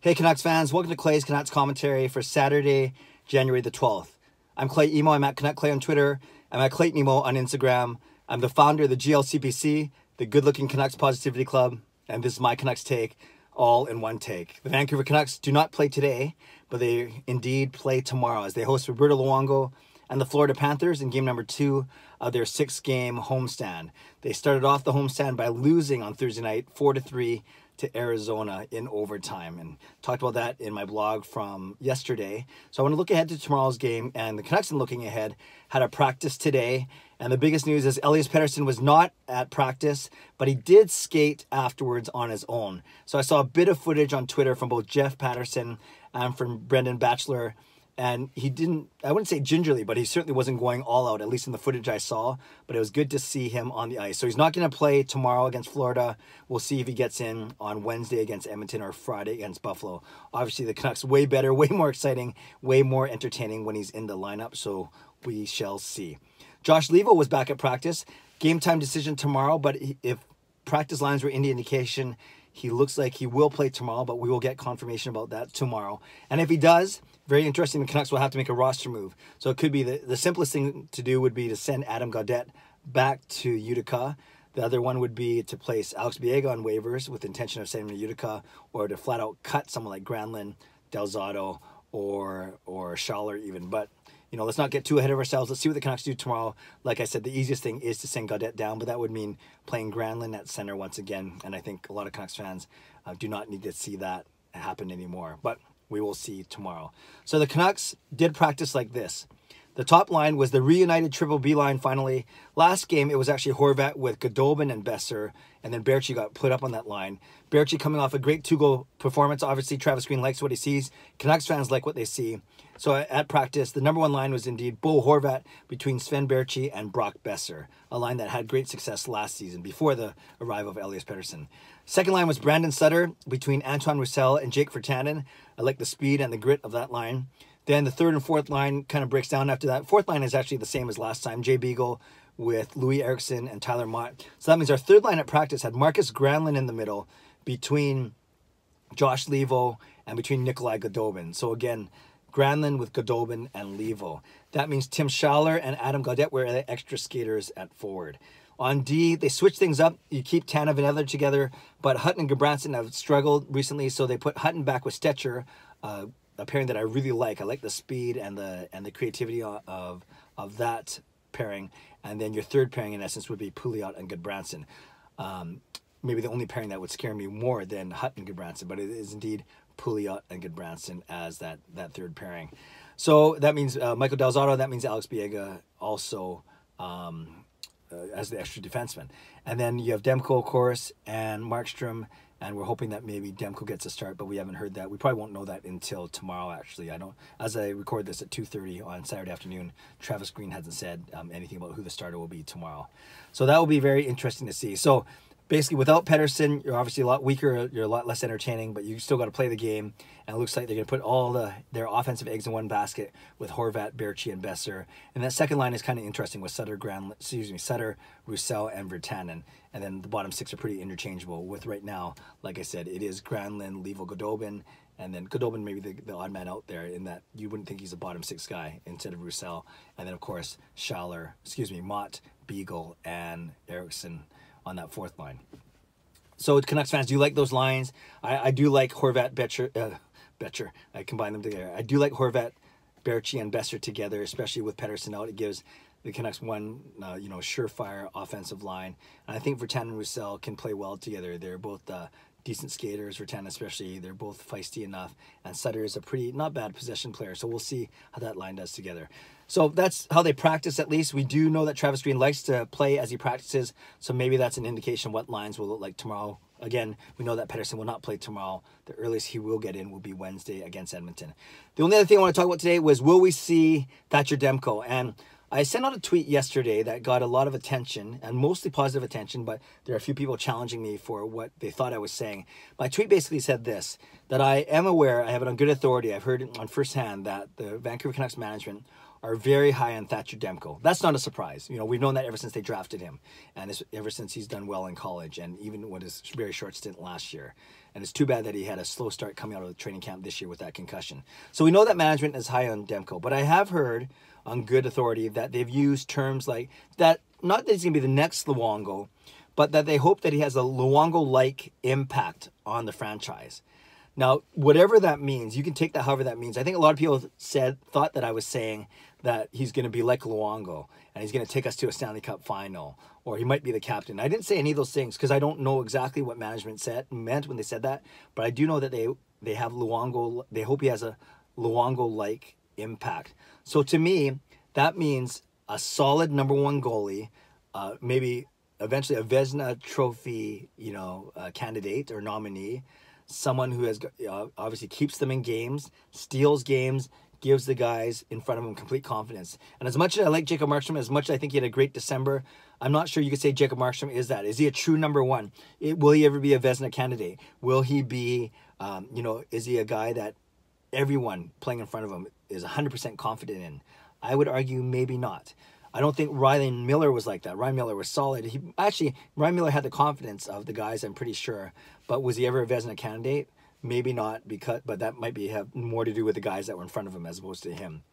Hey Canucks fans, welcome to Clay's Canucks commentary for Saturday, January the 12th. I'm Clay Emo, I'm at Canuck Clay on Twitter, I'm at Clayton Emo on Instagram. I'm the founder of the GLCPC, the Good Looking Canucks Positivity Club, and this is my Canucks take, all in one take. The Vancouver Canucks do not play today, but they indeed play tomorrow as they host Roberto Luongo and the Florida Panthers in game number 2 of their 6-game homestand. They started off the homestand by losing on Thursday night 4-3 to Arizona in overtime, and talked about that in my blog from yesterday. So I want to look ahead to tomorrow's game, and the Canucks, in looking ahead, had a practice today. And the biggest news is Elias Pettersson was not at practice, but he did skate afterwards on his own. So I saw a bit of footage on Twitter from both Jeff Patterson and from Brendan Batchelor, and he didn't, I wouldn't say gingerly, but he certainly wasn't going all out, at least in the footage I saw. But it was good to see him on the ice. So he's not going to play tomorrow against Florida. We'll see if he gets in on Wednesday against Edmonton or Friday against Buffalo. Obviously, the Canucks way better, way more exciting, way more entertaining when he's in the lineup. So we shall see. Josh Leivo was back at practice. Game time decision tomorrow, but if practice lines were any indication, he looks like he will play tomorrow, but we will get confirmation about that tomorrow. And if he does, very interesting, the Canucks will have to make a roster move. So it could be the simplest thing to do would be to send Adam Gaudette back to Utica. The other one would be to place Alex Biega on waivers with the intention of sending him to Utica, or to flat out cut someone like Granlund, Delzato, or Schaller even. But let's not get too ahead of ourselves. Let's see what the Canucks do tomorrow. Like I said, the easiest thing is to send Gaudette down, but that would mean playing Granlund at center once again. And I think a lot of Canucks fans do not need to see that happen anymore. But we will see tomorrow. So the Canucks did practice like this. The top line was the reunited Triple B line finally. Last game, it was actually Horvat with Goudobin and Besser, and then Baertschi got put up on that line. Baertschi coming off a great 2-goal performance. Obviously, Travis Green likes what he sees. Canucks fans like what they see. So at practice, the number 1 line was indeed Bo Horvat between Sven Baertschi and Brock Besser, a line that had great success last season before the arrival of Elias Pettersson. Second line was Brandon Sutter between Antoine Roussel and Jake Virtanen. I like the speed and the grit of that line. Then the third and fourth line kind of breaks down after that. Fourth line is actually the same as last time. Jay Beagle with Louis Eriksson and Tyler Mott. So that means our third line at practice had Marcus Granlund in the middle between Josh Leivo and between Nikolai Goudobin. So again, Granlund with Goudobin and Leivo. That means Tim Schaller and Adam Gaudette were the extra skaters at forward. On D, they switch things up. You keep Tanev and Edler together, but Hutton and Gudbranson have struggled recently, so they put Hutton back with Stetcher, a pairing that I really like. I like the speed and the creativity of that pairing. And then your third pairing, in essence, would be Pouliot and Gudbranson. Maybe the only pairing that would scare me more than Hutton and Gudbranson, but it is indeed Pouliot and Gudbranson as that third pairing. So that means Michael Delzato, that means Alex Biega also as the extra defenseman. And then you have Demko, of course, and Markstrom, and we're hoping that maybe Demko gets a start, but we haven't heard that. We probably won't know that until tomorrow, actually. As I record this at 2:30 on Saturday afternoon, Travis Green hasn't said anything about who the starter will be tomorrow. So that will be very interesting to see. So basically, without Pettersson, you're obviously a lot weaker, you're a lot less entertaining, but you still got to play the game. And it looks like they're going to put all their offensive eggs in one basket with Horvat, Baertschi, and Besser. And that second line is kind of interesting with Sutter, Roussel, and Virtanen. And then the bottom 6 are pretty interchangeable with right now, like I said, it is Granlund, Leivo, Goudobin, and then Goudobin maybe the odd man out there in that you wouldn't think he's a bottom 6 guy instead of Roussel. And then, of course, Mott, Beagle, and Eriksson on that fourth line. So Canucks fans, do you like those lines? I do like Horvat, Betcher. I combine them together. I do like Horvat, Baertschi, and Besser together, especially with Pettersson out. It gives the Canucks one, surefire offensive line. And I think Virtanen and Roussel can play well together. They're both decent skaters. Virtanen especially, they're both feisty enough. And Sutter is a pretty not bad possession player. So we'll see how that line does together. So that's how they practice, at least. We do know that Travis Green likes to play as he practices, so maybe that's an indication what lines will look like tomorrow. Again, we know that Pettersson will not play tomorrow. The earliest he will get in will be Wednesday against Edmonton. The only other thing I want to talk about today was, will we see Thatcher Demko? And I sent out a tweet yesterday that got a lot of attention, and mostly positive attention, but there are a few people challenging me for what they thought I was saying. My tweet basically said this, that I am aware, I have it on good authority, I've heard it on firsthand, that the Vancouver Canucks management are very high on Thatcher Demko. That's not a surprise. You know, we've known that ever since they drafted him, and ever since he's done well in college, and even with his very short stint last year. And it's too bad that he had a slow start coming out of the training camp this year with that concussion. So we know that management is high on Demko, but I have heard on good authority that they've used terms like that, not that he's going to be the next Luongo, but that they hope that he has a Luongo-like impact on the franchise. Now, whatever that means, you can take that however that means. I think a lot of people thought that I was saying that he's going to be like Luongo and he's going to take us to a Stanley Cup final, or he might be the captain. I didn't say any of those things because I don't know exactly what management meant when they said that, but I do know that they have Luongo. They hope he has a Luongo-like impact. So to me, that means a solid number one goalie, maybe eventually a Vezina Trophy, candidate or nominee. Someone who has obviously keeps them in games, steals games, gives the guys in front of him complete confidence. And as much as I like Jacob Markstrom, as much as I think he had a great December, I'm not sure you could say Jacob Markstrom is that. Is he a true number one? Will he ever be a Vezina candidate? Will he be, is he a guy that everyone playing in front of him is 100% confident in? I would argue maybe not. I don't think Ryan Miller was like that. Ryan Miller was solid. Ryan Miller had the confidence of the guys, I'm pretty sure. But was he ever a Vezina candidate? Maybe not, but that might have more to do with the guys that were in front of him as opposed to him.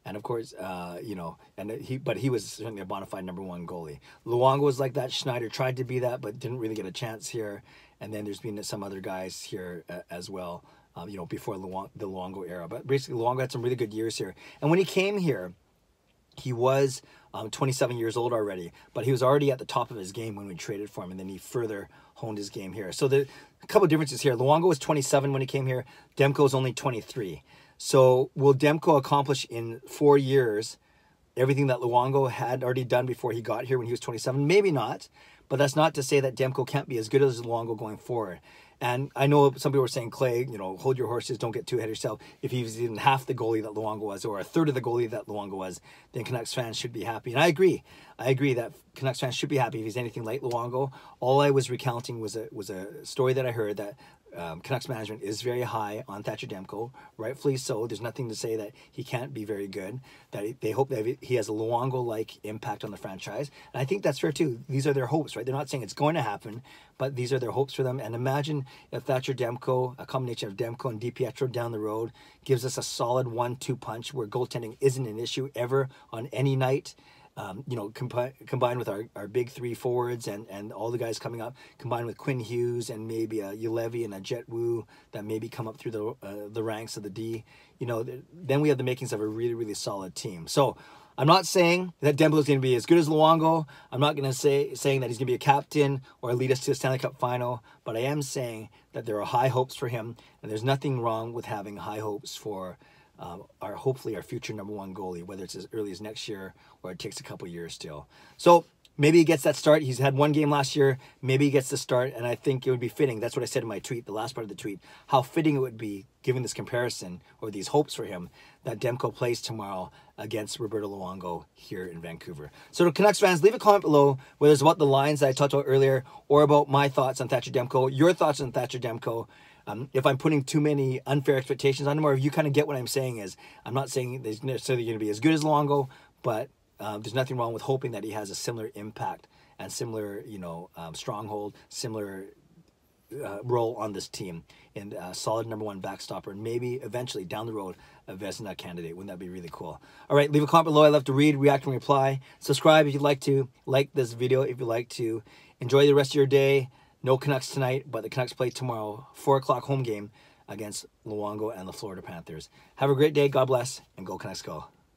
And of course, but he was certainly a bona fide number one goalie. Luongo was like that. Schneider tried to be that, but didn't really get a chance here. And then there's been some other guys here as well, before the Luongo era. But basically, Luongo had some really good years here. And when he came here, he was 27 years old already, but he was already at the top of his game when we traded for him, and then he further honed his game here. So a couple of differences here. Luongo was 27 when he came here. Demko is only 23. So will Demko accomplish in 4 years everything that Luongo had already done before he got here when he was 27? Maybe not, but that's not to say that Demko can't be as good as Luongo going forward. And I know some people were saying, Clay, hold your horses, don't get too ahead of yourself. If he was even half the goalie that Luongo was, or a third of the goalie that Luongo was, then Canucks fans should be happy. And I agree. I agree that Canucks fans should be happy if he's anything like Luongo. All I was recounting was a story that I heard that Canucks management is very high on Thatcher Demko, rightfully so. There's nothing to say that he can't be very good, that they hope that he has a Luongo-like impact on the franchise. And I think that's fair too. These are their hopes, right? They're not saying it's going to happen, but these are their hopes for them. And imagine if Thatcher Demko, a combination of Demko and DiPietro down the road, gives us a solid 1-2 punch where goaltending isn't an issue ever on any night. Combined with our big three forwards and all the guys coming up, combined with Quinn Hughes and maybe a Ulevi and a Jet Wu that maybe come up through the ranks of the D, then we have the makings of a really, really solid team. So I'm not saying that Demko is going to be as good as Luongo. I'm not going to saying that he's going to be a captain or lead us to a Stanley Cup final, but I am saying that there are high hopes for him, and there's nothing wrong with having high hopes for hopefully our future number one goalie, whether it's as early as next year or it takes a couple years still. So maybe he gets that start. He's had one game last year. Maybe he gets the start, and I think it would be fitting. That's what I said in my tweet, the last part of the tweet, how fitting it would be, given this comparison or these hopes for him, that Demko plays tomorrow against Roberto Luongo here in Vancouver. So to Canucks fans, leave a comment below whether it's about the lines that I talked about earlier or about my thoughts on Thatcher Demko, your thoughts on Thatcher Demko. If I'm putting too many unfair expectations on him, or if you kind of get what I'm saying is, I'm not saying that he's necessarily going to be as good as Luongo, but there's nothing wrong with hoping that he has a similar impact and similar, stronghold, similar role on this team in a solid number one backstopper, and maybe eventually down the road a Vezina candidate. Wouldn't that be really cool? All right, leave a comment below. I love to read, react, and reply. Subscribe if you'd like to. Like this video if you'd like to. Enjoy the rest of your day. No Canucks tonight, but the Canucks play tomorrow, 4 o'clock home game against Luongo and the Florida Panthers. Have a great day. God bless, and go Canucks go.